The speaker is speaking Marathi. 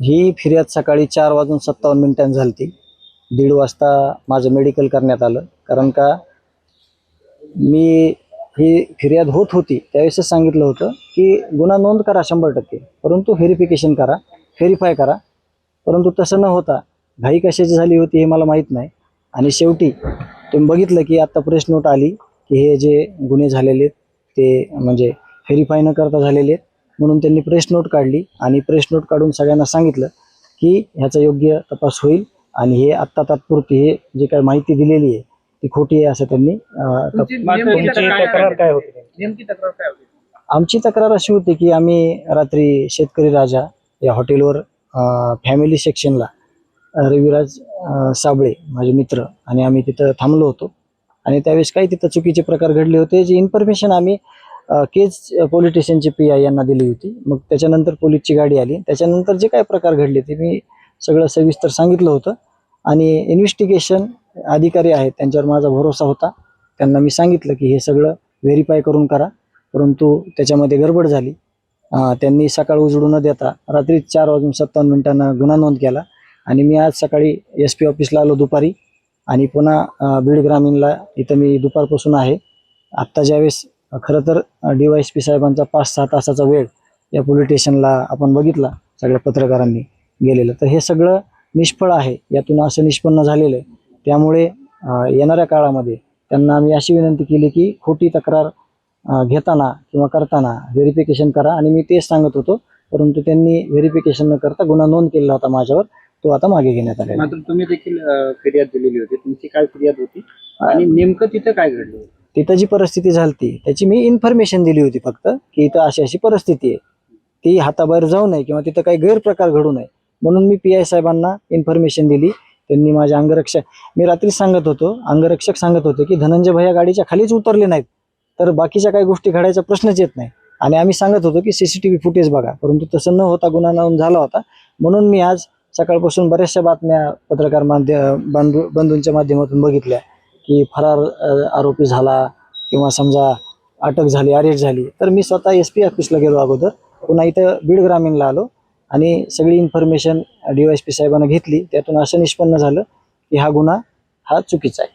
ही फिर्याद सकाळी 4:57 झाली. 1:30 वाजता माझं मेडिकल करण्यात आलं. कारण का मी ही फिर्याद होत होती त्यावेळेसच सांगितलं होतं की गुन्हा नोंद करा 100%, परंतु व्हेरिफिकेशन करा, व्हेरीफाय करा. परंतु तसं न होता घाई कशाची झाली होती हे मला माहीत नाही. आणि शेवटी तुम्ही बघितलं की आता प्रेस नोट आली की हे जे गुन्हे झालेले आहेत ते म्हणजे व्हेरीफाय न करता झालेले आहेत, म्हणून त्यांनी प्रेस नोट काढली आणि प्रेस नोट काढून सगळ्यांना सांगितलं की ह्याचा योग्य तपास होईल आणि हे आत्ता तात्पुरती हे जे काही माहिती दिलेली आहे ती खोटी आहे असं त्यांनी तक्रार काय होती? नेमकी तक्रार काय होती? आमची तक्रार अशी होती की आम्ही रात्री शेतकरी राजा या हॉटेलवर फॅमिली सेक्शनला रविराज साबळे माझे मित्र आणि आम्ही तिथं थांबलो होतो. आणि त्यावेळेस काही तिथं चुकीचे प्रकार घडले होते, जी इन्फॉर्मेशन आम्ही केज पोलीस स्टेशनचे PI यांना दिली होती. मग त्याच्यानंतर पोलीसची गाडी आली. त्याच्यानंतर जे काय प्रकार घडले ते मी सगळं सविस्तर सांगितलं होतं. आणि इन्व्हेस्टिगेशन अधिकारी आहेत त्यांच्यावर माझा भरोसा होता. त्यांना मी सांगितलं की हे सगळं व्हेरीफाय करून करा, परंतु त्याच्यामध्ये गडबड झाली. त्यांनी सकाळ उजडू न देता रात्री 4:57 गुन्हा नोंद केला. आणि मी आज सकाळी SP ऑफिसला आलो दुपारी आणि पुन्हा बीड ग्रामीणला इथं मी दुपारपासून आहे. आत्ता ज्यावेळेस खरं तर DYSP साहेबांचा 5-6 तासाचा वेळ या पोलीस स्टेशनला आपण बघितला सगळ्या पत्रकारांनी गेलेलं, तर हे सगळं निष्फळ आहे. यातून असं निष्पन्न झालेलं आहे. त्यामुळे येणाऱ्या काळामध्ये त्यांना मी अशी विनंती केली की खोटी तक्रार घेताना किंवा करताना व्हेरिफिकेशन करा. आणि मी तेच सांगत होतो, परंतु त्यांनी व्हेरिफिकेशन न करता गुन्हा नोंद केला होता माझ्यावर, तो आता मागे घेण्यात आला. मात्र तुम्ही देखील फिर्याद दिलेली होती. तुमची काय फिर्याद होती आणि नेमकं तिथं काय घडलं? तिथं जी परिस्थिती झाली त्याची मी इन्फॉर्मेशन दिली होती फक्त की इथं अशी अशी परिस्थिती आहे, ती हाताबाहेर जाऊ नये किंवा तिथं काही गैरप्रकार घडू नये म्हणून मी PI साहेबांना इन्फॉर्मेशन दिली. त्यांनी माझ्या मी रात्री सांगत होतो, अंगरक्षक सांगत होते की धनंजय भैया गाडीच्या खालीच उतरले नाहीत तर बाकीच्या काही गोष्टी घडायचा प्रश्नच येत नाही. आणि आम्ही सांगत होतो की CCTV फुटेज बघा, परंतु तसं न होता गुन्हा नोंद झाला होता. म्हणून मी आज सकाळपासून बऱ्याचशा बातम्या पत्रकार बंधूंच्या माध्यमातून बघितल्या की फरार आरोपी झाला किंवा समजा अटक झाली, अरेस्ट झाली. तर मी स्वतः SP ऑफिसला गेलो अगोदर, पुन्हा इथं बीड ग्रामीणला आलो आणि सगळी इन्फॉर्मेशन DYSP साहेबांना घेतली. त्यातून असं निष्पन्न झालं की हा गुन्हा हा चुकीचा आहे.